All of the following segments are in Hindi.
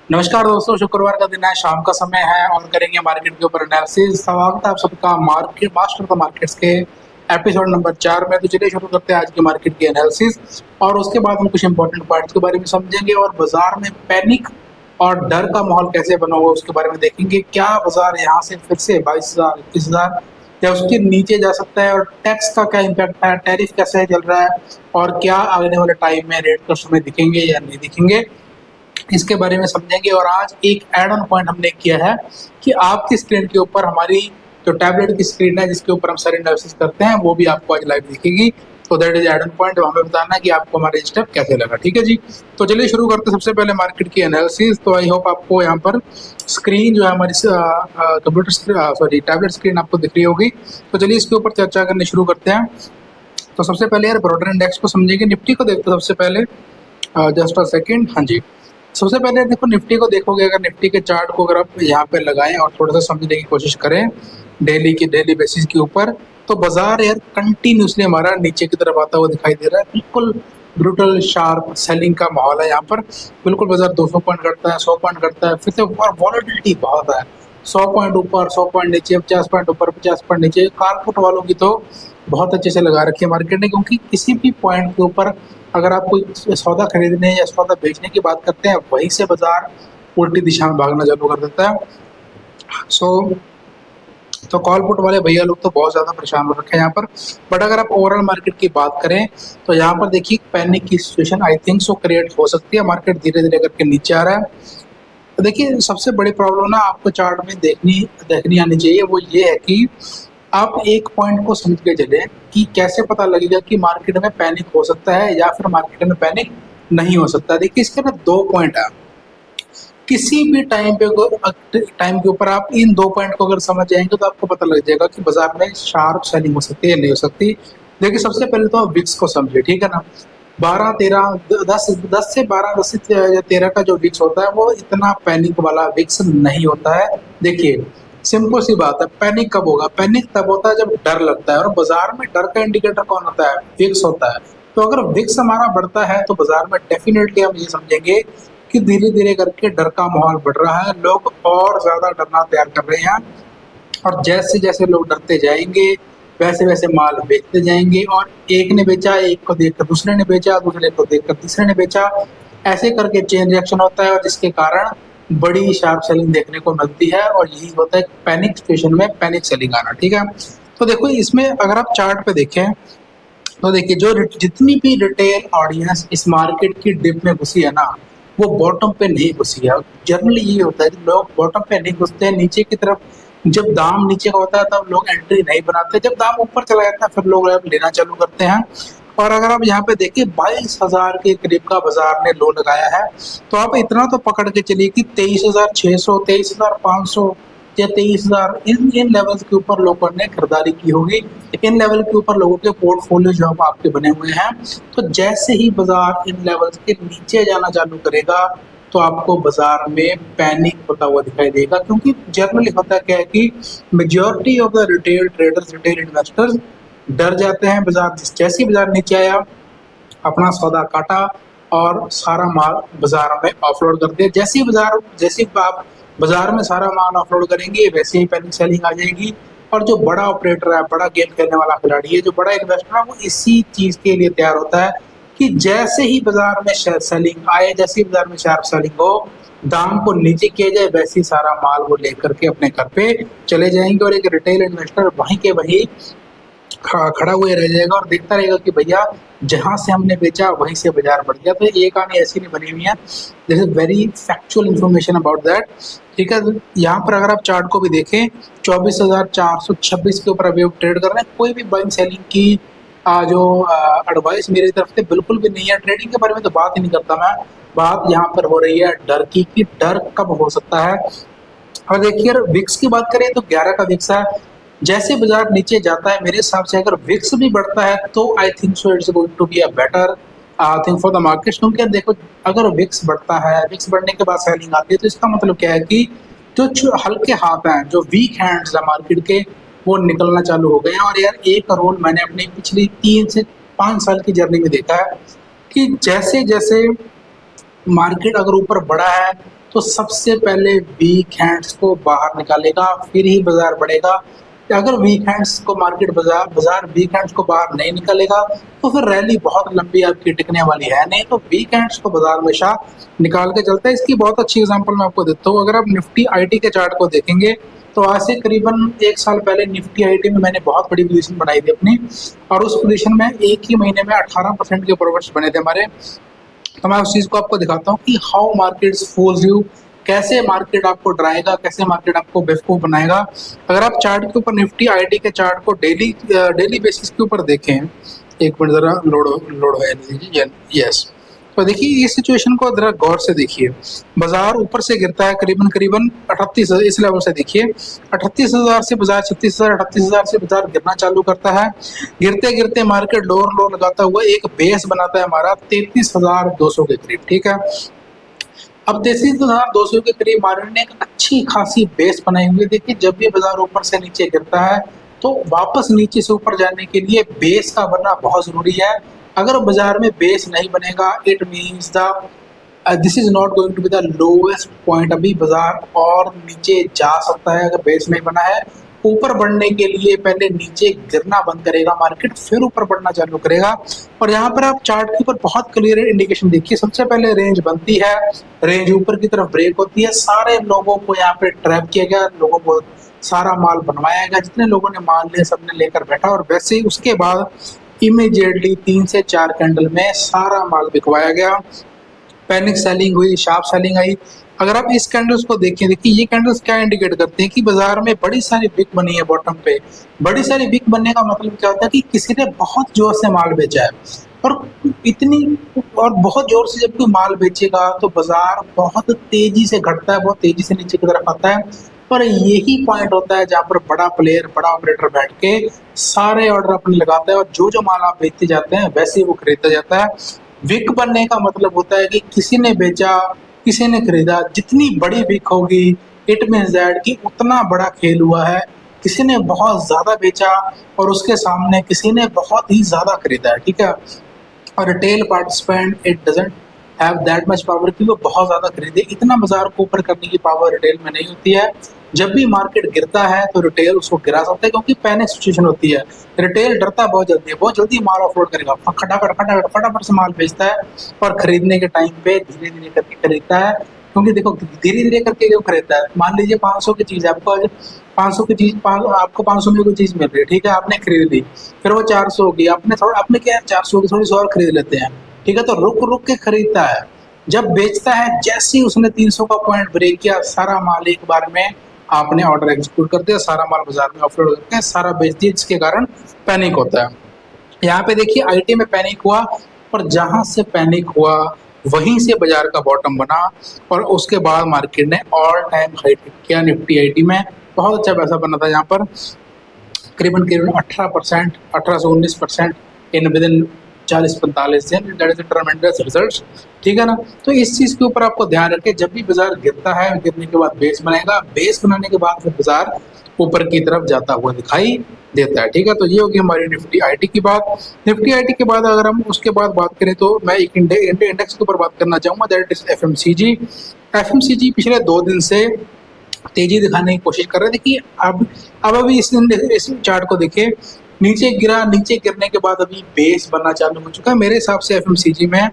नमस्कार दोस्तों, शुक्रवार का दिन है, शाम का समय है और करेंगे मार्केट के ऊपर एनालिसिस। स्वागत है आप सबका market master of the markets के एपिसोड नंबर 4 में। तो चलिए शुरू करते हैं आज की मार्केट की एनालिसिस और उसके बाद हम कुछ इंपॉर्टेंट पॉइंट्स के बारे में समझेंगे और बाजार में पैनिक और डर का माहौल कैसे बना हुआ है उसके बारे में देखेंगे। क्या बाजार यहाँ से फिर से 22,000 21,000 या उसके नीचे जा सकता है और टैक्स का क्या इम्पैक्ट है, टैरिफ कैसे चल रहा है और क्या आने वाले टाइम में रेट कट्स में दिखेंगे या नहीं दिखेंगे, इसके बारे में समझेंगे। और आज एक एड ऑन पॉइंट हमने किया है कि आपकी स्क्रीन के ऊपर हमारी जो टैबलेट की स्क्रीन है जिसके ऊपर हम सारे एनालिसिस करते हैं वो भी आपको आज लाइव दिखेगी। तो that is add on point, हमें बताना है कि आपको हमारा स्टेप कैसे लगा। ठीक है जी, तो चलिए शुरू करते हैं सबसे पहले मार्केट की एनालिसिस। तो आई होप आपको यहाँ पर स्क्रीन जो है हमारी कंप्यूटर सॉरी टैबलेट स्क्रीन आपको दिख रही होगी। तो चलिए इसके ऊपर चर्चा करने शुरू करते हैं। तो सबसे पहले यार ब्रॉडर इंडेक्स को समझेंगे, निफ्टी को देखते हैं सबसे पहले। Just a second. हाँ जी, सबसे पहले देखो निफ्टी को देखोगे, अगर निफ्टी के चार्ट को अगर आप यहाँ पे लगाएं और थोड़ा सा समझने की कोशिश करें डेली बेसिस के ऊपर, तो बाजार यार कंटिन्यूसली हमारा नीचे की तरफ आता हुआ दिखाई दे रहा है। बिल्कुल ब्रूटल शार्प सेलिंग का माहौल है यहाँ पर। बिल्कुल बाजार 200 पॉइंट करता है, 100 पॉइंट करता है, फिर से वॉलेटिलिटी बहुत है। 100 पॉइंट ऊपर, 100 पॉइंट नीचे, 50 पॉइंट ऊपर, 50 पॉइंट नीचे। कारपुट वालों की तो बहुत अच्छे से लगा रखी है मार्केट ने, क्योंकि किसी भी पॉइंट के ऊपर अगर आप कोई सौदा खरीदने या सौदा बेचने की बात करते हैं, वहीं से बाजार उल्टी दिशा में भागना चालू कर देता है। सो तो कॉल पुट वाले भैया लोग तो बहुत ज्यादा परेशान हो रखे हैं यहाँ पर। बट अगर आप ओवरऑल मार्केट की बात करें तो यहाँ पर देखिए पैनिक की सिचुएशन आई थिंक सो क्रिएट हो सकती है। मार्केट धीरे धीरे करके नीचे आ रहा है। तो देखिए सबसे बड़ी प्रॉब्लम ना आपको चार्ट में देखनी देखनी आनी चाहिए, वो ये है कि आप एक पॉइंट को समझ के चले कि कैसे पता लगेगा कि मार्केट में पैनिक हो सकता है या फिर मार्केट में पैनिक नहीं हो सकता। देखिए इसके ना दो पॉइंट है। किसी भी टाइम के ऊपर आप इन दो पॉइंट को अगर समझ जाएंगे तो आपको पता लग जाएगा कि बाजार में शार्प सेलिंग हो सकती है या नहीं हो सकती। देखिए सबसे पहले तो विक्स को समझिए, ठीक है ना। 12 13 10 से 12 10 से 13 का जो विक्स होता है वो इतना पैनिक वाला विक्स नहीं होता है। देखिए सिंपल सी बात है, पैनिक कब होगा? पैनिक तब होता है जब डर लगता है, और बाजार में डर का इंडिकेटर कौन होता है? विक्स होता है। तो अगर विक्स हमारा बढ़ता है तो बाजार में डेफिनेटली हम ये समझेंगे कि धीरे धीरे करके डर का माहौल बढ़ रहा है, लोग और ज्यादा डरना तैयार कर रहे हैं। और जैसे जैसे लोग डरते जाएंगे वैसे वैसे माल बेचते जाएंगे, और एक ने बेचा, एक को देखकर दूसरे ने बेचा, दूसरे को देखकर तीसरे ने बेचा, ऐसे करके चेन रिएक्शन होता है और जिसके कारण बड़ी शार्प सेलिंग देखने को मिलती है। और यही होता है पैनिक सिचुएशन में पैनिक सेलिंग आना। ठीक है, तो देखो इसमें अगर आप चार्ट पे देखें तो देखिए जो जितनी भी रिटेल ऑडियंस इस मार्केट की डिप में घुसी है ना, वो बॉटम पे नहीं घुसी है। जनरली ये होता है कि लोग बॉटम पे नहीं घुसते हैं, नीचे की तरफ जब दाम नीचे का होता है तब लोग एंट्री नहीं बनाते, जब दाम ऊपर चला जाता है फिर लोग लेना चालू करते हैं। और अगर आप यहाँ पे देखिए 22,000 के करीब का बाजार ने लो लगाया है, तो आप इतना तो पकड़ के चलिए कि 23,600, 23,500 या 23,000 इन लेवल्स के ऊपर लोगों ने खरीदारी की होगी। इन लेवल के ऊपर लोगों के पोर्टफोलियो जो आपके बने हुए हैं। तो जैसे ही बाजार इन लेवल्स के नीचे जाना चालू करेगा तो आपको बाजार में पैनिक होता हुआ दिखाई देगा, क्योंकि जनरली होता क्या है कि majority of the retail traders, retail investors डर जाते हैं। बाजार जैसे ही बाजार नीचे आया अपना सौदा काटा और सारा माल बाजार में ऑफलोड कर दिया। जैसे ही आप बाजार में सारा माल ऑफलोड करेंगे वैसे ही पैनिक सेलिंग आ जाएगी। और जो बड़ा ऑपरेटर है, बड़ा गेम खेलने वाला खिलाड़ी है, जो बड़ा इन्वेस्टर है, वो इसी चीज के लिए तैयार होता है कि जैसे ही बाजार में सेलिंग आए, जैसे ही बाजार में शार्प सेलिंग हो, दाम को नीचे किया जाए, वैसे ही सारा माल वो लेकर के अपने घर पे चले जाएंगे और एक रिटेल इन्वेस्टर वहीं के वहीं खड़ा हुए रह जाएगा और देखता रहेगा कि भैया जहां से हमने बेचा वहीं से बाजार बढ़ गया। तो ये कहानी ऐसी नहीं बनी हुई है, this is very factual information about that. ठीक है, यहाँ पर अगर आप चार्ट को भी देखें 24,426 के ऊपर अभी ट्रेड कर रहे हैं। कोई भी बाइंग सेलिंग की जो एडवाइस मेरी तरफ से बिल्कुल भी नहीं है। ट्रेडिंग के बारे में तो बात ही नहीं करता मैं, बात यहाँ पर हो रही है डर की कि डर कब हो सकता है। और देखिए अगर विक्स की बात करें तो 11 का विक्स है। जैसे बाजार नीचे जाता है मेरे हिसाब से अगर विक्स भी बढ़ता है तो I think so it's going to be a better thing for the market. क्योंकि देखो अगर विक्स बढ़ता है, विक्स बढ़ने के बाद सेलिंग आती है, तो इसका मतलब क्या है कि जो हल्के हाथ हैं, जो वीक हैंड्स है मार्केट के, वो निकलना चालू हो गए हैं। और यार एक रोल मैंने अपनी पिछली 3 से 5 साल की जर्नी में देखा है कि जैसे जैसे मार्केट अगर ऊपर बढ़ा है तो सबसे पहले वीक हैंड्स को बाहर निकालेगा, फिर ही बाजार बढ़ेगा। अगर वीक हैंड्स को बाजार वीक हैंड्स को बाहर नहीं निकालेगा तो फिर रैली बहुत लंबी आपकी टिकने वाली है नहीं। तो वीक हैंड्स को बाजार हमेशा निकाल के चलता है। इसकी बहुत अच्छी एग्जांपल मैं आपको देता हूँ। अगर आप निफ्टी आईटी के चार्ट को देखेंगे तो आज से करीबन 1 साल पहले निफ्टी आईटी में मैंने बहुत बड़ी पोजीशन बनाई थी अपनी, और उस पोजीशन में एक ही महीने में 18% के प्रॉफिट्स बने थे हमारे। तो मैं उस चीज को आपको दिखाता हूँ कि हाउ मार्केट्स फूल्स यू, कैसे मार्केट आपको डराएगा, कैसे मार्केट आपको बेवकूफ बनाएगा। अगर आप चार्ट के ऊपर निफ्टी आईटी के चार्ट को डेली बेसिस के ऊपर देखें, एक मिनट जरा लोड होने दीजिए। यस, तो देखिए ये सिचुएशन को जरा गौर से देखिए। बाजार ऊपर से गिरता है करीबन करीबन 38, इस लेवल से देखिए 38,000 से बाजार 36,000, 38,000 से बाजार गिरना चालू करता है। गिरते गिरते मार्केट लोअर लो लगाता हुआ एक बेस बनाता है हमारा 33,200 के करीब। ठीक है, अब 33,200 के करीब मार्केट ने एक अच्छी खासी बेस बनाई हुई है। देखिए जब भी बाजार ऊपर से नीचे गिरता है तो वापस नीचे से ऊपर जाने के लिए बेस का बनना बहुत जरूरी है। अगर बाजार में बेस नहीं बनेगा, it means this is not going to be the lowest point. अभी बाजार और नीचे जा सकता है अगर बेस नहीं बना है। ऊपर बढ़ने के लिए पहले नीचे गिरना बंद करेगा मार्केट, फिर ऊपर बढ़ना चालू करेगा। और यहाँ पर आप चार्ट के ऊपर बहुत क्लियर इंडिकेशन देखिए। सबसे पहले रेंज बनती है, रेंज ऊपर की तरफ ब्रेक होती है, सारे लोगों को यहाँ पे ट्रैप किया गया, लोगों को सारा माल बनवाया गया, जितने लोगों ने माल लिया सबने लेकर बैठा। और वैसे ही उसके बाद इमीडिएटली 3 से 4 कैंडल में सारा माल बिकवाया गया, पैनिक सेलिंग हुई, शार्प सेलिंग आई। अगर आप इस कैंडल्स को देखिए, देखिए ये कैंडल्स क्या इंडिकेट करते हैं कि बाजार में बड़ी सारी विक बनी है बॉटम पे। बड़ी सारी विक बनने का मतलब क्या होता है कि किसी ने बहुत जोर से माल बेचा है, और इतनी और बहुत जोर से जब कोई माल बेचेगा तो बाजार बहुत तेजी से घटता है, बहुत तेजी से नीचे की तरफ आता है। पर यही पॉइंट होता है जहाँ पर बड़ा प्लेयर, बड़ा ऑपरेटर बैठ के सारे ऑर्डर अपने लगाता है, और जो जो माल आप बेचते जाते हैं वैसे ही वो खरीदता जाता है। विक बनने का मतलब होता है कि किसी ने बेचा, किसी ने खरीदा। जितनी बड़ी विक होगी इट मीन्स दैट कि उतना बड़ा खेल हुआ है। किसी ने बहुत ज्यादा बेचा और उसके सामने किसी ने बहुत ही ज्यादा खरीदा है। ठीक है, और retail participant it doesn't have that much power कि वो बहुत ज्यादा खरीदे। इतना बाजार को ऊपर करने की पावर रिटेल में नहीं होती है। जब भी मार्केट गिरता है तो रिटेल उसको गिरा सकता है, क्योंकि पैनिक सिचुएशन होती है। रिटेल डरता बहुत जल्दी है, बहुत जल्दी माल ऑफलोड करेगा, फटाफट से माल बेचता है, और खरीदने के टाइम पे धीरे धीरे करके खरीदता है। क्योंकि देखो धीरे धीरे करके क्यों खरीदता है, मान लीजिए 500 की चीज आपको, 500 की चीज आपको 500 में कोई चीज मिल रही है, ठीक है, आपने खरीद ली, फिर वो 400 होगी, आपने क्या 400 की थोड़ी सी और खरीद लेते हैं। ठीक है, तो रुक रुक के खरीदता है। जब बेचता है, जैसे ही उसने 300 का पॉइंट ब्रेक किया, सारा माल एक बार में आपने ऑर्डर एग्जीक्यूट कर दिया, सारा माल बाजार में ऑफलोड करके सारा बेच दिया, जिसके कारण पैनिक होता है। यहाँ पे देखिए आईटी में पैनिक हुआ, पर जहां से पैनिक हुआ वहीं से बाजार का बॉटम बना, और उसके बाद मार्केट ने ऑल टाइम हाई किया। निफ्टी आईटी में बहुत अच्छा पैसा बना था, यहाँ पर करीबन करीबन 18%, 18 से 19% इन विद इन 40-45 दिन। That is tremendous results. ठीक है ना, तो इस चीज के ऊपर आपको ध्यान रखें। जब भी बाजार गिरता है, गिरने के बाद बेस बनाएगा, बेस बनाने के बाद फिर बाजार ऊपर की तरफ जाता हुआ दिखाई देता है। ठीक है, तो ये होगी हमारी निफ्टी आईटी की बात। निफ्टी आईटी के बाद अगर हम उसके बाद बात करें तो मैं एक इंडेक्स के ऊपर बात करना चाहूंगा, दैट इज एफएमसीजी। एफएमसीजी पिछले 2 दिन से तेजी दिखाने की कोशिश कर रहे थे कि अब अभी इस चार्ट को देखिए, नीचे गिरा, नीचे गिरने के बाद अभी बेस बनना चालू हो चुका है। मेरे हिसाब से एफएमसीजी में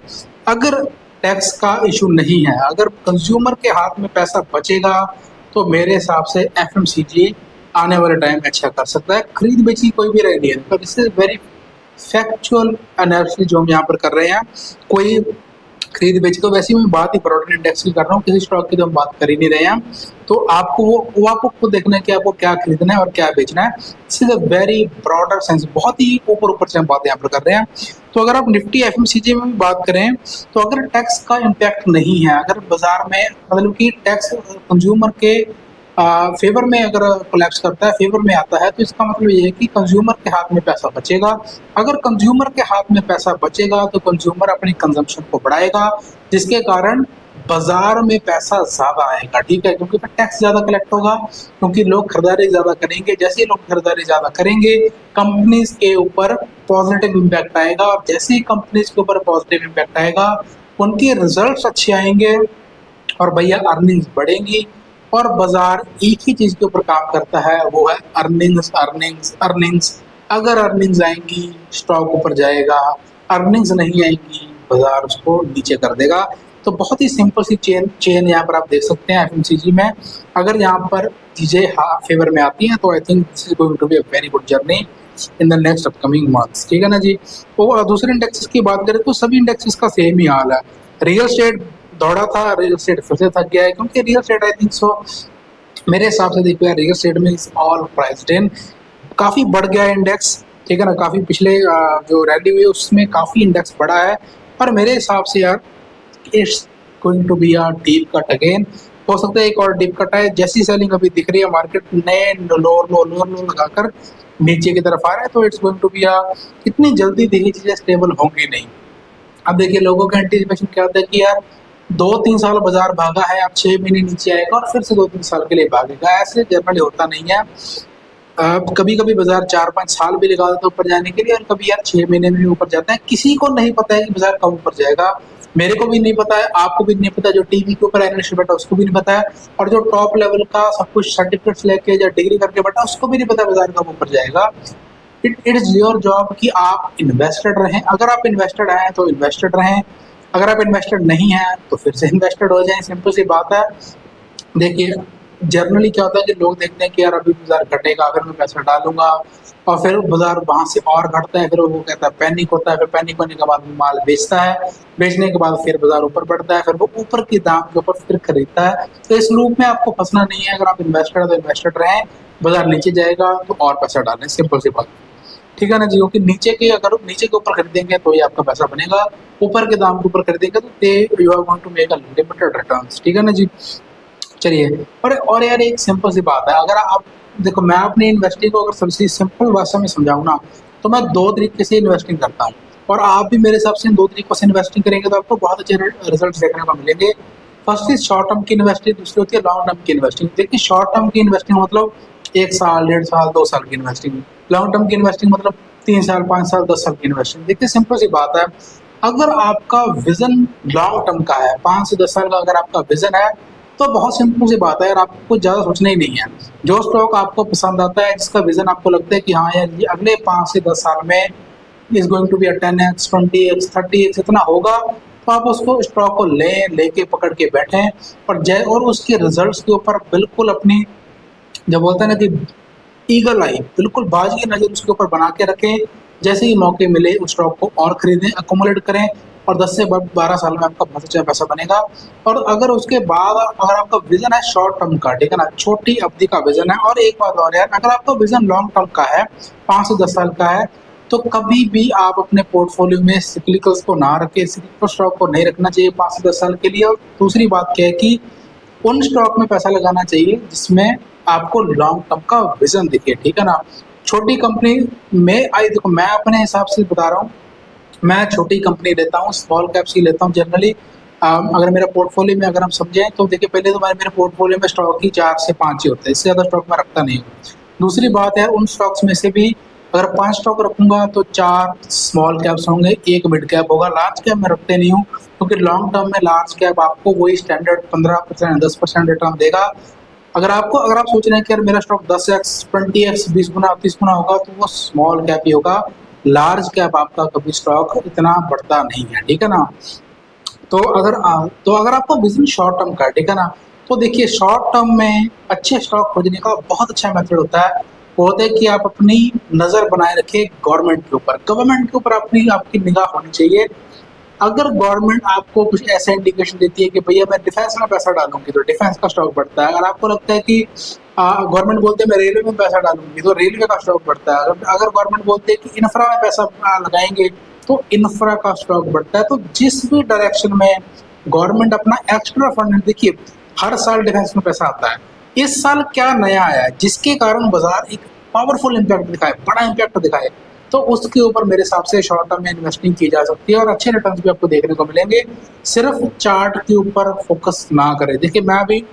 अगर टैक्स का इशू नहीं है, अगर कंज्यूमर के हाथ में पैसा बचेगा, तो मेरे हिसाब से एफएमसीजी आने वाले टाइम में अच्छा कर सकता है। खरीद बेची कोई भी रह नहीं है, तो this is very factual analysis जो हम यहाँ पर कर रहे हैं। कोई खरीद बेच, तो वैसे ही मैं बात ही ब्रॉडर इंडेक्स की कर रहा हूँ, किसी स्टॉक की तो हम बात कर ही नहीं रहे हैं। तो आपको वो आपको खुद देखना है कि आपको क्या खरीदना है और क्या बेचना है। This is a very broader sense, बहुत ही ऊपर से हम बात यहाँ पर कर रहे हैं। तो अगर आप निफ्टी एफएमसीजी में भी बात करें, तो अगर टैक्स का इम्पैक्ट नहीं है, अगर बाजार में मतलब कि टैक्स कंज्यूमर के फेवर में अगर कोलैप्स करता है, फेवर में आता है, तो इसका मतलब ये है कि कंज्यूमर के हाथ में पैसा बचेगा। अगर कंज्यूमर के हाथ में पैसा बचेगा तो कंज्यूमर अपनी कंजम्पशन को बढ़ाएगा, जिसके कारण बाजार में पैसा ज्यादा आएगा। ठीक है, क्योंकि टैक्स ज्यादा कलेक्ट होगा, क्योंकि लोग खरीदारी ज्यादा करेंगे। जैसे ही लोग खरीदारी ज्यादा करेंगे, कंपनीज के ऊपर पॉजिटिव इम्पैक्ट आएगा, और जैसे ही कंपनीज के ऊपर पॉजिटिव इम्पैक्ट आएगा, उनके रिजल्ट्स अच्छे आएंगे, और भैया अर्निंग्स बढ़ेंगी। और बाजार एक ही चीज के ऊपर काम करता है, वो है अर्निंग्स अर्निंग्स अर्निंग्स। अगर अर्निंग्स आएंगी स्टॉक ऊपर जाएगा, अर्निंग्स नहीं आएंगी बाजार उसको नीचे कर देगा। तो बहुत ही सिंपल सी चेन चेन यहाँ पर आप देख सकते हैं एफएमसीजी में। अगर यहाँ पर चीजें फेवर में आती हैं तो I think this is going to be a very good journey in the next upcoming months, ठीक है ना जी। तो दूसरे इंडेक्सेस की बात करें तो सभी इंडेक्सेस का सेम ही हाल है। रियल स्टेट दौड़ा था, रियल स्टेट फिर से थक गया है, क्योंकि रियल स्टेट आई थिंक सो मेरे हिसाब से देखो यार, रियल स्टेट में इज ऑल प्राइस्ड इन, काफ़ी बढ़ गया है इंडेक्स, ठीक है ना। काफ़ी पिछले जो रैली हुई है उसमें काफ़ी इंडेक्स बढ़ा है। पर मेरे हिसाब से यार it's going to be a deep cut again. हो सकता है एक और डीप कट है, जैसी सेलिंग अभी दिख रही है मार्केट नए लोअर लो लगाकर नीचे की तरफ आ रहा है, तो it's going to be a, इतनी जल्दी देखिए चीज़ें स्टेबल होंगी नहीं। अब देखिए लोगों का एंटीसिपेशन क्या होता है कि यार 2-3 साल बाजार भागा है, अब 6 महीने नीचे आएगा और फिर से 2-3 साल के लिए भागेगा, ऐसे जनरली होता नहीं है। कभी कभी बाजार 4-5 साल भी लगा देता है ऊपर जाने के लिए, और कभी यार 6 महीने में भी ऊपर जाता है। किसी को नहीं पता है कि बाजार कब ऊपर जाएगा, मेरे को भी नहीं पता है, आपको भी नहीं पता, जो टीवी के ऊपर एनालिस्ट बैठा उसको भी नहीं पता है, और जो टॉप लेवल का सब कुछ सर्टिफिकेट्स लेके या डिग्री करके बैठा उसको भी नहीं पता बाजार कब ऊपर जाएगा। इट इज योर जॉब कि आप इन्वेस्टेड रहें। अगर आप इन्वेस्टेड हैं तो इन्वेस्टेड रहें, अगर आप इन्वेस्टेड नहीं हैं तो फिर से इन्वेस्टेड हो जाएं, सिंपल सी बात है। देखिए जनरली क्या होता है कि लोग देखते हैं कि यार अभी बाजार घटेगा, अगर मैं पैसा डालूंगा, और फिर बाजार वहां से और घटता है, फिर वो कहता है पैनिक होता है, फिर पैनिक होने के बाद वो माल बेचता है, बेचने के बाद फिर बाजार ऊपर बढ़ता है, फिर वो ऊपर के दाम के ऊपर फिर खरीदता है। तो इस लूप में आपको फंसना नहीं है। अगर आप इन्वेस्टेड है तो इन्वेस्टेड रहें, बाजार नीचे जाएगा तो और पैसा डालें, सिंपल सी बात, ठीक है ना जी। क्योंकि नीचे के अगर नीचे के ऊपर खरीदेंगे तो ही आपका पैसा बनेगा, ऊपर के दाम के ऊपर खरीदेंगे तो they you are going to make a limited returns, ठीक है ना जी। चलिए, और यार एक सिंपल सी बात है, अगर आप देखो मैं अपनी इन्वेस्टिंग को अगर सबसे सिंपल भाषा में समझाऊँ ना, तो मैं 2 तरीके से इन्वेस्टिंग करता हूँ, और आप भी मेरे हिसाब से इन 2 तरीकों से इन्वेस्टिंग करेंगे तो आपको बहुत अच्छे रिजल्ट देखने को मिलेंगे। फर्स्ट इज शॉर्ट टर्म की इन्वेस्टिंग, दूसरी होती है लॉन्ग टर्म की इन्वेस्टिंग। देखिए शॉर्ट टर्म की इन्वेस्टिंग मतलब 1 साल, 1.5 साल, 2 साल की इन्वेस्टिंग। लॉन्ग टर्म की इन्वेस्टिंग मतलब 3 साल, 5 साल, 10 साल की इन्वेस्टिंग। देखिए सिंपल सी बात है, अगर आपका विजन लॉन्ग टर्म का है, 5 से 10 साल का अगर आपका विजन है, तो बहुत सिंपल सी बात है यार, आपको ज़्यादा सोचना ही नहीं है। जो स्टॉक आपको पसंद आता है, जिसका विजन आपको लगता है कि हाँ यार ये अगले 5 से 10 साल में is going to B 10x 20x 30x इतना होगा, तो आप उसको स्टॉक को लेके पकड़ के बैठें, और उसके रिजल्ट्स के ऊपर बिल्कुल अपनी, जब बोलते हैं ना कि ईगल आई, बिल्कुल बाज की नज़र उसके ऊपर बना के रखें। जैसे ही मौके मिले उस स्टॉक को और खरीदें, अकोमोलेट करें, और 10 से 12 साल में आपका बहुत अच्छा पैसा बनेगा। और अगर उसके बाद अगर आपका विजन है शॉर्ट टर्म का, ठीक है ना, छोटी अवधि का विजन है, और एक बात और यार, अगर आपका विजन लॉन्ग टर्म का है, 5 से 10 साल का है, तो कभी भी आप अपने पोर्टफोलियो में सिक्लिकल्स को ना रखें, सिक्लिकल स्टॉक को नहीं रखना चाहिए 5 से 10 साल के लिए। और दूसरी बात क्या है कि उन स्टॉक में पैसा लगाना चाहिए जिसमें आपको लॉन्ग टर्म का विजन दिखे, ठीक है ना। छोटी कंपनी में आई, देखो मैं अपने हिसाब से बता रहा हूँ, मैं छोटी कंपनी लेता हूँ, स्मॉल कैप्स ही लेता हूँ जनरली। अगर मेरा पोर्टफोलियो में अगर हम समझें तो देखिए, पहले तो मेरे पोर्टफोलियो में स्टॉक ही 4 से 5 ही होते हैं, इससे ज़्यादा स्टॉक मैं रखता नहीं हूँ। दूसरी बात है, उन स्टॉक्स में से भी अगर 5 स्टॉक रखूंगा तो 4 स्मॉल कैप्स होंगे, एक मिड कैप होगा, लार्ज कैप मैं रखते नहीं हूँ, क्योंकि लॉन्ग टर्म में लार्ज कैप आपको वही स्टैंडर्ड 15% 10% रिटर्न देगा। अगर आप सोच रहे हैं कि यार मेरा स्टॉक 10x 20x 20 गुना 30 गुना होगा, तो वो स्मॉल कैप ही होगा, लार्ज कैप आपका कभी स्टॉक इतना बढ़ता नहीं है, ठीक है ना। तो अगर आपका विजन शॉर्ट टर्म का है, ठीक है ना, तो देखिए शॉर्ट टर्म में अच्छे स्टॉक खोजने का बहुत अच्छा मेथड होता है। वो होता है कि आप अपनी नज़र बनाए रखें गवर्नमेंट के ऊपर आपकी निगाह होनी चाहिए। अगर गवर्नमेंट आपको कुछ ऐसा इंडिकेशन देती है कि भैया मैं डिफेंस में पैसा डालूंगी तो डिफेंस का स्टॉक बढ़ता है, अगर आपको लगता है कि गवर्नमेंट बोलते हैं मैं रेलवे में पैसा डालूंगी तो रेलवे का स्टॉक बढ़ता है, अगर गवर्नमेंट बोलते हैं कि इंफ्रा में पैसा लगाएंगे तो इंफ्रा का स्टॉक बढ़ता है। तो जिस भी डायरेक्शन में गवर्नमेंट अपना एक्स्ट्रा फंड, देखिए हर साल डिफेंस में पैसा आता है, इस साल क्या नया आया है जिसके कारण बाजार एक पावरफुल इम्पैक्ट दिखाए, बड़ा इम्पैक्ट दिखाए, तो उसके ऊपर मेरे हिसाब से शॉर्ट टर्म में इन्वेस्टिंग की जा सकती है और अच्छे रिटर्न्स भी आपको देखने को मिलेंगे। सिर्फ चार्ट के ऊपर फोकस ना करें। देखिए मैं भी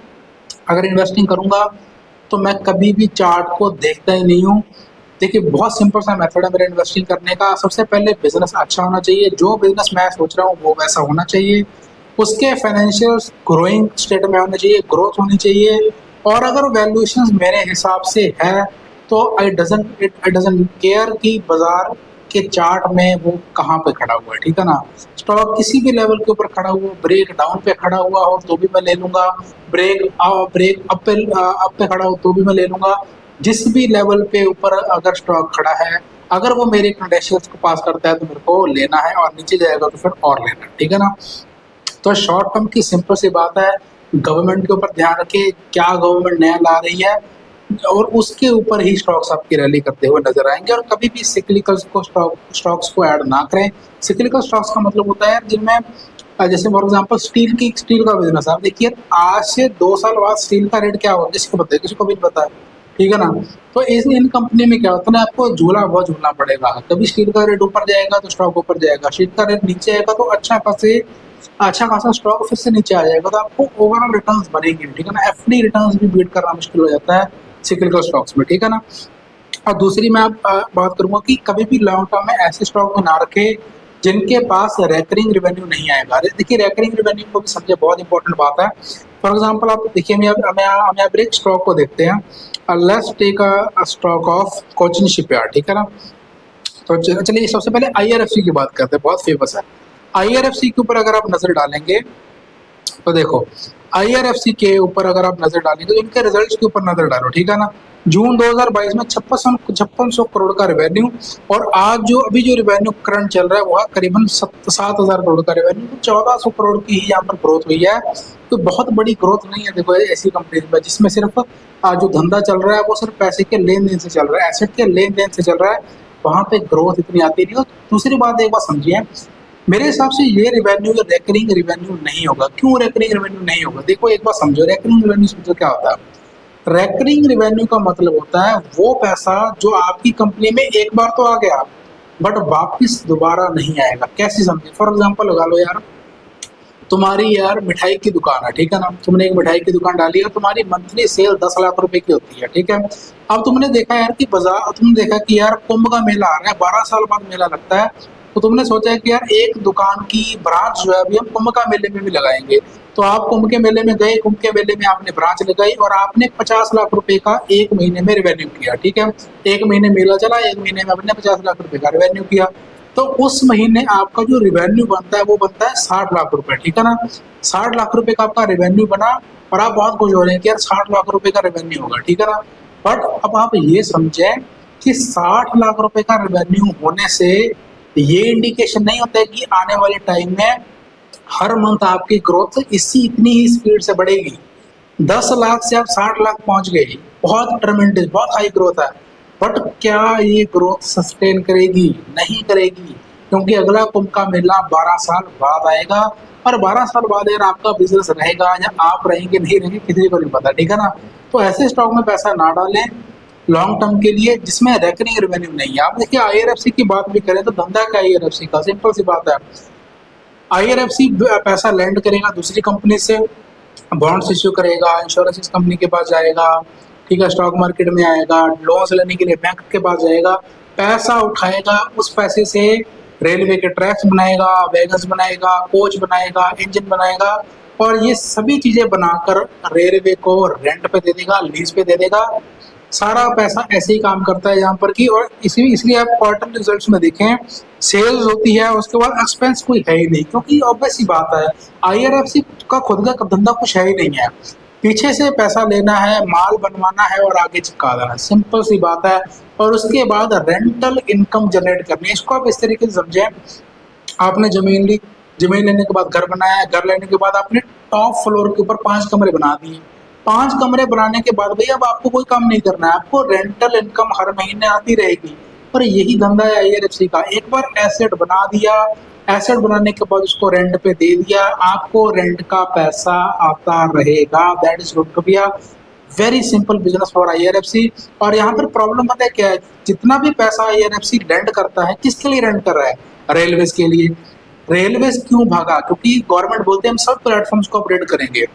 अगर इन्वेस्टिंग करूंगा तो मैं कभी भी चार्ट को देखता ही नहीं हूँ। देखिए बहुत सिंपल सा मेथड है मेरा इन्वेस्टिंग करने का। सबसे पहले बिजनेस अच्छा होना चाहिए, जो बिजनेस मैं सोच रहा हूँ वो वैसा होना चाहिए। उसके फाइनेंशियल्स ग्रोइंग स्टेट में होने चाहिए, ग्रोथ होनी चाहिए। और अगर वैल्यूएशंस मेरे हिसाब से है तो आई डजंट केयर कि बाजार के चार्ट में वो कहाँ पे खड़ा हुआ है, ठीक है ना। स्टॉक किसी भी लेवल के ऊपर खड़ा हुआ, ब्रेक डाउन पे खड़ा हुआ हो तो भी मैं ले लूंगा, ब्रेक अप पे खड़ा हो तो भी मैं ले लूंगा। जिस भी लेवल पे ऊपर अगर स्टॉक खड़ा है, अगर वो मेरे कंडीशंस को पास करता है तो मेरे को लेना है, और नीचे जाएगा तो फिर और लेना है, ठीक है ना। तो शॉर्ट टर्म की सिंपल सी बात है, गवर्नमेंट के ऊपर ध्यान रखिए, क्या गवर्नमेंट नया ला रही है, और उसके ऊपर ही स्टॉक्स आपकी रैली करते हुए नजर आएंगे। और कभी भी सिक्लिकल्स को स्टॉक्स को ऐड ना करें। सिक्लिकल स्टॉक्स का मतलब होता है जिनमें जैसे फॉर एग्जांपल स्टील का बिजनेस, आप देखिए आज से 2 साल बाद स्टील का रेट क्या होगा किसी को पता है, किसी को भी नहीं पता है, ठीक है ना। तो इन कंपनी में क्या होता है ना, आपको झूला बहुत झूलना पड़ेगा। कभी स्टील का रेट ऊपर जाएगा तो स्टॉक ऊपर जाएगा, स्टील का रेट नीचे आएगा तो अच्छा खासा स्टॉक फिर से नीचे आ जाएगा, तो आपको ओवरऑल रिटर्न्स बनेंगे, ठीक है ना। एफडी रिटर्न्स भी बीट करना मुश्किल हो जाता है सिक्लिकल स्टॉक्स में, ठीक है ना। और दूसरी मैं बात करूंगा कि कभी भी लॉन्ग टर्म में ऐसे स्टॉक में ना रखे जिनके पास रेकरिंग रेवेन्यू नहीं आएगा। देखिए रेकरिंग रेवेन्यू को भी समझे, बहुत इंपॉर्टेंट बात है। फॉर एग्जांपल आप देखिए, हम यहाँ पर एक स्टॉक को देखते हैं, let's take a stock of Cochin Shipyard, ठीक है ना। तो चलिए सबसे पहले आईआरएफसी की बात करते हैं, बहुत फेमस है। आईआरएफसी के ऊपर अगर आप नजर डालेंगे तो देखो, आईआरएफसी के ऊपर अगर आप नजर डालेंगे तो इनके रिजल्ट्स के ऊपर नजर डालो, ठीक है ना। जून 2022 में 5600 करोड़ का रेवेन्यू, और आज जो रेवेन्यू करंट चल रहा है वो है करीबन 7,000 करोड़ का रेवेन्यू, तो 1400 करोड़ की ही यहाँ पर ग्रोथ हुई है। तो बहुत बड़ी ग्रोथ नहीं है देखो ऐसी कंपनीज में जिसमें सिर्फ जो धंधा चल रहा है वो सिर्फ पैसे के लेन देन से चल रहा है, एसेट के लेन देन से चल रहा है, वहां पे ग्रोथ इतनी आती नहीं। और दूसरी बात, एक बात समझिए, मेरे हिसाब से ये रेवेन्यू रेकरिंग रेवेन्यू नहीं होगा। क्यों रेकरिंग रेवेन्यू नहीं होगा? देखो एक बार समझो, रेकरिंग रेवेन्यू समझो क्या होता है। रेकरिंग रेवेन्यू का मतलब होता है वो पैसा जो आपकी कंपनी में एक बार तो आ गया बट वापिस दोबारा नहीं आएगा। कैसे समझे? फॉर एग्जांपल लगा लो यार, तुम्हारी यार मिठाई की दुकान है, ठीक है ना। तुमने एक मिठाई की दुकान डाली है, तुम्हारी मंथली सेल 10 लाख रुपए की होती है, ठीक है। अब तुमने देखा यार कि बाजार, तुमने देखा कि यार कुंभ का मेला आ रहा है, 12 साल बाद मेला लगता है, तो तुमने सोचा है कि यार एक दुकान की ब्रांच जो है अभी हम कुंभ का मेले में भी लगाएंगे। तो आप कुंभ के मेले में गए, कुंभ के मेले में आपने ब्रांच लगाई और आपने 50 लाख रुपए का एक महीने में रेवेन्यू किया, ठीक है। एक महीने मेला चला, एक महीने में आपने 50 लाख रुपए का रेवेन्यू किया, तो उस महीने आपका जो रेवेन्यू बनता है वो बनता है 60 लाख रुपए, ठीक है ना। 60 लाख रुपए का आपका रेवेन्यू बना और आप बहुत खुश हो रहे हैं कि यार 60 लाख रुपए का रेवेन्यू होगा, ठीक है ना। बट अब आप ये समझें कि 60 लाख रुपए का रेवेन्यू होने से ये इंडिकेशन नहीं होता है कि आने वाले टाइम में हर मंथ आपकी ग्रोथ इतनी ही स्पीड से बढ़ेगी। 10 लाख से आप 60 लाख पहुंच गए, बहुत ट्रमेंडस, बहुत हाई ग्रोथ है। बट क्या ये ग्रोथ सस्टेन करेगी? नहीं करेगी, क्योंकि अगला कुंभ का मेला 12 साल बाद आएगा, और 12 साल बाद यार आपका बिजनेस रहेगा या आप रहेंगे नहीं रहेंगे किसी को नहीं पता, ठीक है ना। तो ऐसे स्टॉक में पैसा ना डालें लॉन्ग टर्म के लिए जिसमें रेकरिंग रेवेन्यू नहीं है। आप देखिए आईआरएफसी की बात भी करें तो धंधा क्या है आईआरएफसी का? सिंपल सी बात है, आईआरएफसी पैसा लैंड करेगा दूसरी कंपनी से, बॉन्ड्स इश्यू करेगा, इंश्योरेंस कंपनी के पास जाएगा, ठीक है, स्टॉक मार्केट में आएगा, लोन्स लेने के लिए बैंक के पास जाएगा, पैसा उठाएगा, उस पैसे से रेलवे के ट्रैक्स बनाएगा, वैगन्स बनाएगा, कोच बनाएगा, इंजन बनाएगा, और ये सभी चीजें बनाकर रेलवे को रेंट पे दे देगा, लीज पे दे देगा। सारा पैसा ऐसे ही काम करता है यहाँ पर कि, और इसलिए आप क्वार्टर रिजल्ट्स में देखें, सेल्स होती है उसके बाद एक्सपेंस कोई है ही नहीं, क्योंकि ऑब्वियस सी बात है आईआरएफसी का खुद का धंधा कुछ है ही नहीं है। पीछे से पैसा लेना है, माल बनवाना है और आगे चिपका देना, सिंपल सी बात है। और उसके बाद रेंटल इनकम जनरेट करनी है। इसको आप इस तरीके से समझें, आपने जमीन ली, जमीन लेने के बाद घर बनाया, घर लेने के बाद आपने टॉप फ्लोर के ऊपर 5 कमरे बना दिए। 5 कमरे बनाने के बाद भैया अब आपको कोई काम नहीं करना है, आपको रेंटल इनकम हर महीने आती रहेगी। पर यही धंधा है आईआरएफसी का। एक बार एसेट बना दिया, एसेट बनाने के बाद उसको रेंट पे दे दिया, आपको रेंट का पैसा आता रहेगा। That is good to be a very simple business for IRFC. और यहाँ पर प्रॉब्लम पता है क्या है? जितना भी पैसा आईआरएफसी रेंट करता है, किसके लिए रेंट कर रहा है? रेलवेज के लिए। रेलवेज क्यों भागा? क्योंकि गवर्नमेंट बोलते हैं हम सब प्लेटफॉर्म्स को अपडेट करेंगे,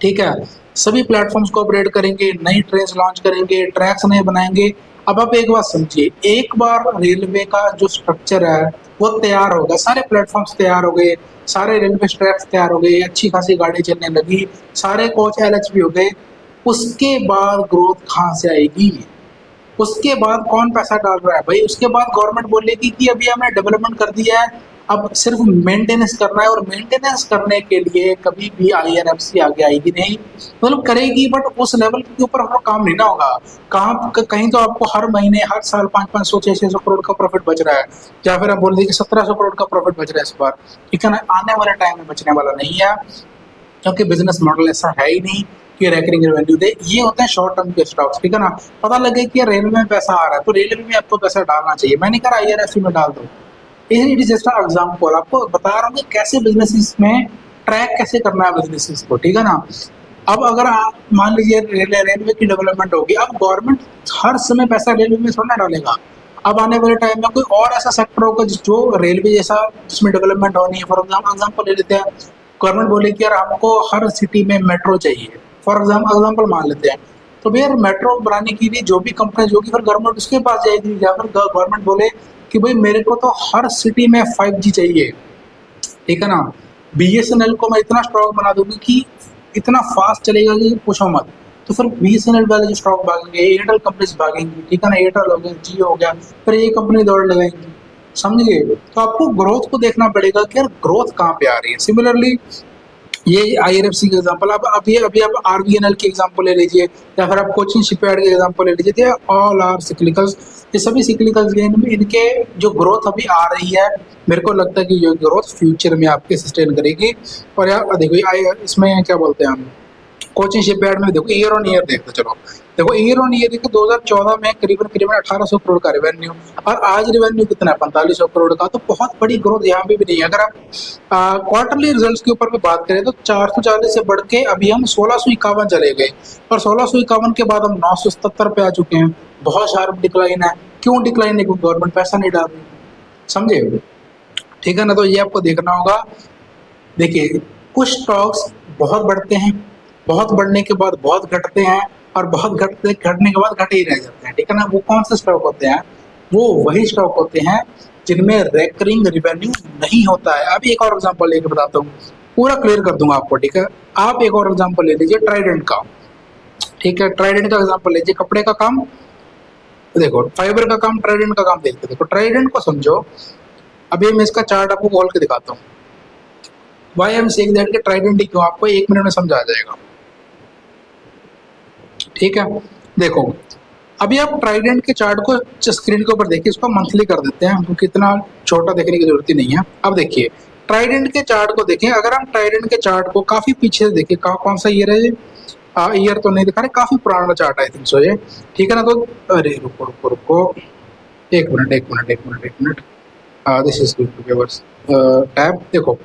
ठीक है, सभी प्लेटफॉर्म्स को अपडेट करेंगे, नई ट्रेन लॉन्च करेंगे, ट्रैक्स नए बनाएंगे। अब आप एक बात समझिए, एक बार रेलवे का जो स्ट्रक्चर है वो तैयार हो गया, सारे प्लेटफॉर्म्स तैयार हो गए, सारे रेलवे ट्रैक्स तैयार हो गए, अच्छी खासी गाड़ी चलने लगी, सारे कोच एलएचबी हो गए, उसके बाद ग्रोथ कहाँ से आएगी? उसके बाद कौन पैसा डाल रहा है भाई? उसके बाद गवर्नमेंट बोलेगी कि अभी हमने डेवलपमेंट कर दिया है, अब सिर्फ मेंटेनेंस करना है, और मेंटेनेंस करने के लिए कभी भी आईआरएफसी आगे आएगी नहीं, मतलब करेगी बट उस लेवल के ऊपर हमारा काम नहीं ना होगा। कहीं तो आपको हर महीने हर साल 500-500 600 करोड़ का प्रॉफिट बच रहा है, या फिर आप बोल दीजिए 1700 करोड़ का प्रॉफिट बच रहा है इस बार, ठीक है ना? आने वाले टाइम में बचने वाला नहीं है, क्योंकि बिजनेस मॉडल ऐसा है ही नहीं कि रेकरिंग रेवेन्यू दे। ये होते हैं शॉर्ट टर्म के स्टॉक्स, ठीक है ना? पता लगे कि रेलवे में पैसा आ रहा है तो रेलवे में आपको पैसा डालना चाहिए, मैं नहीं कह रहा आईआरएफसी में डाल दो। इट इज जस्ट एग्जाम्पल, आपको बता रहा हूँ कि कैसे बिजनेसेस में ट्रैक कैसे करना है बिजनेसेस को, ठीक है ना? अब अगर आप मान लीजिए रेलवे की डेवलपमेंट होगी, अब गवर्नमेंट हर समय पैसा रेलवे में थोड़ा ना डालेगा। अब आने वाले टाइम में कोई और ऐसा सेक्टर होगा जो रेलवे जैसा जिसमें डेवलपमेंट होनी है। फॉर एग्जाम्पल ले लेते हैं, गवर्नमेंट बोले कि यार हमको हर सिटी में मेट्रो चाहिए, फॉर एग्जाम्पल मान लेते हैं, तो भैया मेट्रो बनाने के लिए जो भी कंपनी होगी फिर गवर्नमेंट उसके पास जाएगी, या फिर गवर्नमेंट बोले कि भाई मेरे को तो हर सिटी में 5G चाहिए, ठीक है ना? बीएसएनएल को मैं इतना स्ट्रॉन्ग बना दूंगी कि इतना फास्ट चलेगा कि पूछो मत, तो फिर बीएसएनएल वाले जो स्टॉक भागेंगे, एयरटेल कंपनीज भागेंगी, ठीक है ना? एयरटेल हो गया, जियो हो गया, फिर ये कंपनी दौड़ लगाएंगी, समझ गए? तो आपको ग्रोथ को देखना पड़ेगा कि यार ग्रोथ कहाँ पे आ रही है। सिमिलरली ये आईआरएफसी के एग्जांपल, अब अभी अभी आप आरबीएनएल के एग्जांपल ले लीजिए, या फिर आप कोचिन शिपयार्ड के एग्जांपल ले लीजिए, दे ऑल आर सिक्लिकल्स। ये सभी सिक्लिकल्स गेन में इनके जो ग्रोथ अभी आ रही है, मेरे को लगता है कि ये ग्रोथ फ्यूचर में आपके सस्टेन करेगी। और यार देखो इसमें क्या बोलते हैं हम, कोचिंग शिपयार्ड में देखो ईयर ऑन ईयर देखते चलो, देखो ईयर ऑन ईयर देखो 2014 में करीबन करीबन 1800 करोड़ का रेवेन्यू, और आज रेवेन्यू कितना है 4500 करोड़ का, तो बहुत बड़ी ग्रोथ यहाँ पे भी नहीं है। अगर आप क्वार्टरली रिजल्ट्स के ऊपर भी बात करें तो 440 से बढ़ के अभी हम 1651 चले गए, और 1651 के बाद हम 977 पे आ चुके हैं। बहुत शार्प डिक्लाइन है। क्यों डिक्लाइन है? क्योंकि गवर्नमेंट पैसा नहीं डाल रही, समझे? ठीक है ना? तो ये आपको देखना होगा। देखिए कुछ स्टॉक्स बहुत बढ़ते हैं, बहुत बढ़ने के बाद बहुत घटते हैं, और बहुत घटने के बाद घटे ही रह जाते हैं, ठीक है ना? वो कौन से स्टॉक होते हैं? वो वही स्टॉक होते हैं जिनमें रेकरिंग रिवेन्यू नहीं होता है। अभी एक और एग्जांपल लेके बताता हूँ, पूरा क्लियर कर दूंगा आपको, ठीक है? आप एक और एग्जांपल ले लीजिए ट्राइडेंट का, ठीक है? ट्राइडेंट का एग्जांपल लीजिए, कपड़े का काम, देखो फाइबर का काम, ट्राइडेंट का काम देखते, देखो ट्राइडेंट को समझो। अभी मैं इसका चार्ट आपको खोल के दिखाता हूँ। वाई एम सेइंग दैट कि ट्राइडेंट ही क्यों, आपको 1 मिनट में समझ आ जाएगा, ठीक है? देखो अभी आप ट्राइडेंट के चार्ट को स्क्रीन के ऊपर देखिए, इसको मंथली कर देते हैं क्योंकि इतना छोटा देखने की जरूरत ही नहीं है। अब देखिए ट्राइडेंट के चार्ट को देखें, अगर हम ट्राइडेंट के चार्ट को काफी पीछे से देखें, कौन सा ईयर है ये? ईयर तो नहीं दिखा रहे, काफी पुराना चार्ट आई थिंक सो ये, ठीक है ना? तो अरे रुको रुको रुको, एक मिनट, दिस इज टैब। देखो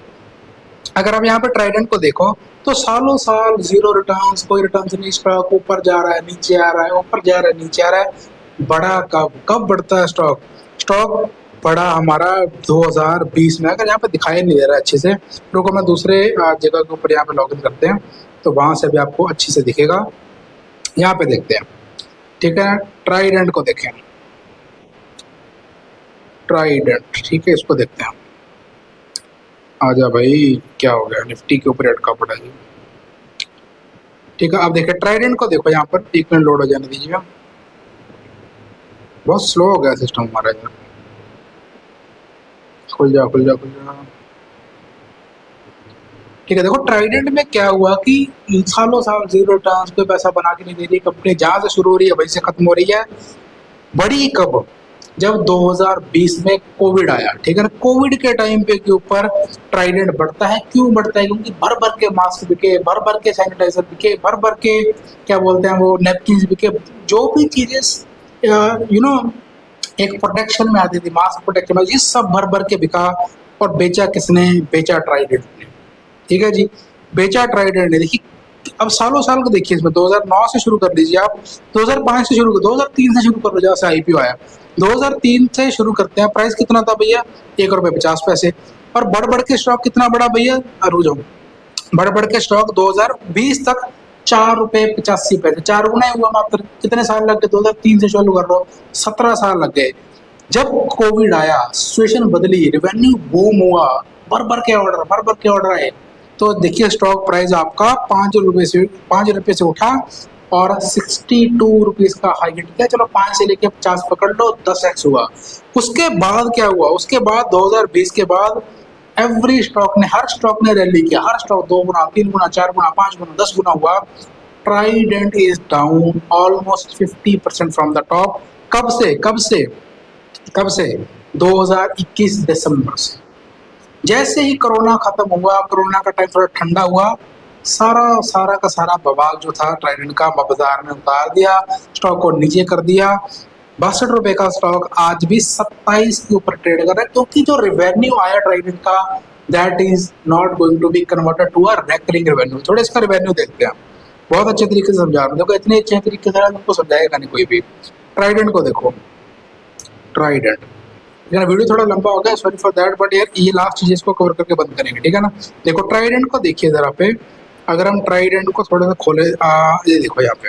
अगर आप यहाँ पे ट्राइडेंट को देखो तो सालों साल जीरो रिटर्न्स, कोई रिटर्न्स नहीं, स्टॉक ऊपर जा रहा है, नीचे आ रहा है, ऊपर जा रहा है, नीचे आ रहा है। बड़ा कब बढ़ता है स्टॉक? स्टॉक बढ़ा हमारा 2020 में, अगर यहाँ पे दिखाई नहीं दे रहा है अच्छे से, रुको मैं दूसरे जगह के ऊपर यहाँ पे लॉग इन करते हैं तो वहां से भी आपको अच्छे से दिखेगा। यहाँ पे देखते हैं, ठीक है? ट्राइडेंट को देखें, ट्राइडेंट, ठीक है? इसको देखते हैं। आजा भाई, क्या हो गया? निफ्टी के ऊपर अटका पड़ा जी, ठीक है? आप देखिए ट्राइडेंट को देखो, यहाँ पर 1 मिनट लोड हो जाने दीजिएगा, बहुत स्लो हो गया सिस्टम हमारा यार। खुल जा खुल जा खुल जा, ठीक है? देखो ट्राइडेंट में क्या हुआ कि सालों साल जीरो रिटर्न्स, कोई पैसा बना के नहीं दे रही कंपनी, जहां से शुरू हो रही है वहीं से खत्म हो रही है। बड़ी कब? जब 2020 में कोविड आया, ठीक है ना? कोविड के टाइम पे के ऊपर ट्राइडेंट बढ़ता है। क्यों बढ़ता है? क्योंकि भर भर के मास्क बिके, भर भर के सैनिटाइजर बिके, भर भर के क्या बोलते हैं वो नैपकिन बिके, जो भी चीजें एक प्रोटेक्शन में आती थी, मास्क प्रोटेक्शन में, ये सब भर भर के बिका। और बेचा किसने? बेचा ट्राइडेंट ने, ठीक है जी? बेचा ट्राइडेंट ने। देखिए अब सालों साल को देखिए, इसमें 2009 से शुरू कर लीजिए आप, 2005 से शुरू कर, 2003 से शुरू कर लो, जहाँ से आईपीओ आया 2003 से शुरू करते हैं। प्राइस कितना था भैया? ₹1.50। और बढ़ बढ़ के स्टॉक कितना बड़ा भैया? रुक जाओ, बढ़ बढ़ के स्टॉक 2020 तक ₹4.85, 4 गुना ही हुआ मात्र। कितने साल लग गए? 2003 से चालू कर रहा हूँ, 17 साल लग गए। जब कोविड आया, सिचुएशन बदली, रेवेन्यू बूम हुआ, भर भर के ऑर्डर आए, तो देखिए स्टॉक प्राइस आपका ₹5 से उठा और ₹62 का हाई हिट किया। चलो 5 से लेके 50 पकड़ लो, 10x हुआ। उसके बाद क्या हुआ? उसके बाद 2020 के बाद एवरी स्टॉक ने, हर स्टॉक ने रैली किया, हर स्टॉक 2 गुना, 3 गुना, 4 गुना, 5 गुना, 10 गुना हुआ। Trident is down almost 50% from the top. कब से? कब से? कब से? 2021 दिसंबर से। जैसे ही कोरोना खत्म हुआ, कोरोना का टाइम थोड़ा ठंडा हुआ, सारा का सारा बवाल जो था ट्राइडेंट का बाजार में उतार दिया, स्टॉक को नीचे कर दिया। ₹62 का स्टॉक आज भी 27 के ऊपर ट्रेड कर रहा है, क्योंकि जो रेवेन्यू आया ट्राइडेंट का, that is not going to be converted to a recurring revenue. थोड़ा इसका रेवेन्यू देखते हैं, बहुत अच्छे तरीके से समझा रहा हूँ। देखो इतने अच्छे तरीके से तुमको समझाएगा नहीं कोई भी। ट्राइडेंट को देखो, ट्राइडेंट, यार वीडियो थोड़ा लंबा हो गया, सॉरी फॉर दैट, बट यार ये लास्ट चीज इसको कवर करके बंद करेंगे, ठीक है ना। देखो ट्राइडेंट को देखिए जरा पे, अगर हम ट्राइडेंट को थोड़ा सा खोले, ये देखो यहाँ पे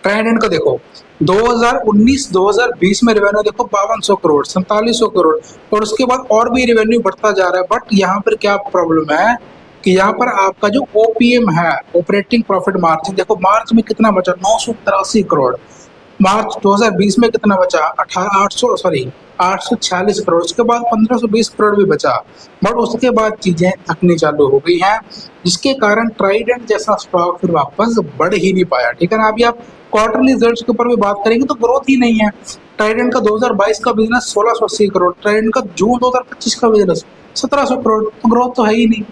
ट्राइडेंट को देखो, 2019-2020 में रेवेन्यू देखो 5200 करोड़, 4700 करोड़, और उसके बाद और भी रेवेन्यू बढ़ता जा रहा है। बट यहाँ पर क्या प्रॉब्लम है कि यहाँ पर आपका जो ओपीएम है, ऑपरेटिंग प्रॉफिट मार्जिन, देखो मार्च में कितना बचा? 983 करोड़। मार्च 2020 में कितना बचा? 846 करोड़। उसके बाद 1520 करोड़ भी बचा। बट उसके बाद चीजें थकनी चालू हो गई हैं, जिसके कारण ट्राइडेंट जैसा स्टॉक फिर वापस बढ़ ही नहीं पाया, ठीक है ना। अभी आप क्वार्टरली रिजल्ट्स के ऊपर भी बात करेंगे तो ग्रोथ ही नहीं है। ट्राइडेंट का 2022 का बिजनेस 1680 करोड़, ट्राइडेंट का जून 2025 का बिजनेस 1700 करोड़, तो ग्रोथ तो है ही नहीं।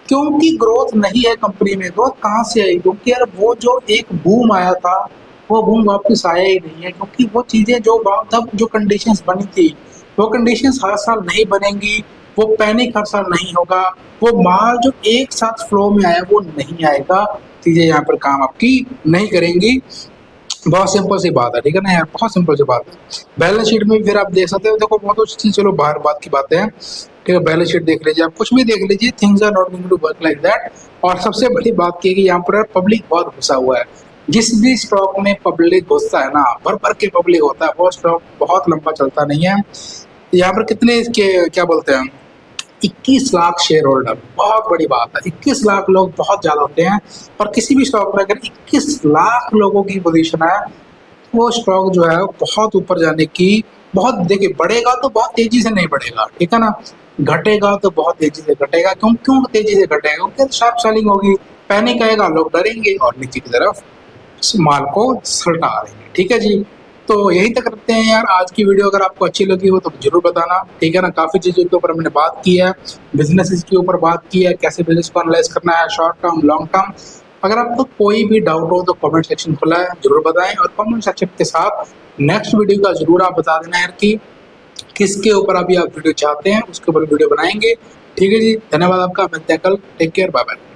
क्योंकि ग्रोथ नहीं है कंपनी में। ग्रोथ कहाँ से आई? क्योंकि यार वो जो एक बूम आया था, वो बूम वापस आया ही नहीं है, क्योंकि वो चीजें जो तब जो कंडीशंस बनी थी, वो कंडीशंस हर साल नहीं बनेंगी, वो पैनिक हर साल नहीं होगा, वो माल जो एक साथ फ्लो में आया वो नहीं आएगा, चीजें यहाँ पर काम आपकी नहीं करेंगी। बहुत सिंपल सी बात है, ठीक है ना यार, बहुत सिंपल सी बात है। बैलेंस शीट में फिर आप देख सकते हो, देखो बहुत अच्छी चीज, चलो बाहर बात की बातें हैं, ठीक है। बैलेंस शीट देख लीजिए, आप कुछ भी देख लीजिए, things are not going to work like that. और सबसे बड़ी बात की कि यहाँ पर पब्लिक बहुत घुसा हुआ है। जिस भी स्टॉक में पब्लिक घुसता है ना, भर भर के पब्लिक होता है, वो स्टॉक बहुत लंबा चलता नहीं है। यहाँ पर कितने इसके क्या बोलते हैं, 21 लाख शेयर होल्डर, बहुत बड़ी बात है। 21 लाख लोग बहुत ज्यादा होते हैं, और किसी भी स्टॉक में अगर 21 लाख लोगों की पोजीशन है, वो स्टॉक जो है बहुत ऊपर जाने की, बहुत, देखिए बढ़ेगा तो बहुत तेजी से नहीं बढ़ेगा, ठीक है ना, घटेगा तो बहुत तेजी से घटेगा। क्यों तेजी से घटेगा? क्योंकि शार्प सेलिंग होगी, पैनिक आएगा, लोग डरेंगे और नीचे की तरफ इस माल को सलटा देंगे, ठीक है जी। तो यही तक रखते हैं यार आज की वीडियो। अगर आपको अच्छी लगी हो तो जरूर बताना, ठीक है ना। काफ़ी चीज़ों के ऊपर हमने बात की है, बिजनेस के ऊपर बात की है, कैसे बिजनेस को एनालाइज करना है, शॉर्ट टर्म, लॉन्ग टर्म। अगर आपको कोई भी डाउट हो तो कमेंट सेक्शन खुला है, जरूर बताएं। और कमेंट सेक्शन के साथ नेक्स्ट वीडियो का जरूर आप बता देना यार कि किसके ऊपर अभी आप वीडियो चाहते हैं, उसके ऊपर वीडियो बनाएंगे, ठीक है जी। धन्यवाद आपका, मिलते हैं कल, टेक केयर, बाय बाय।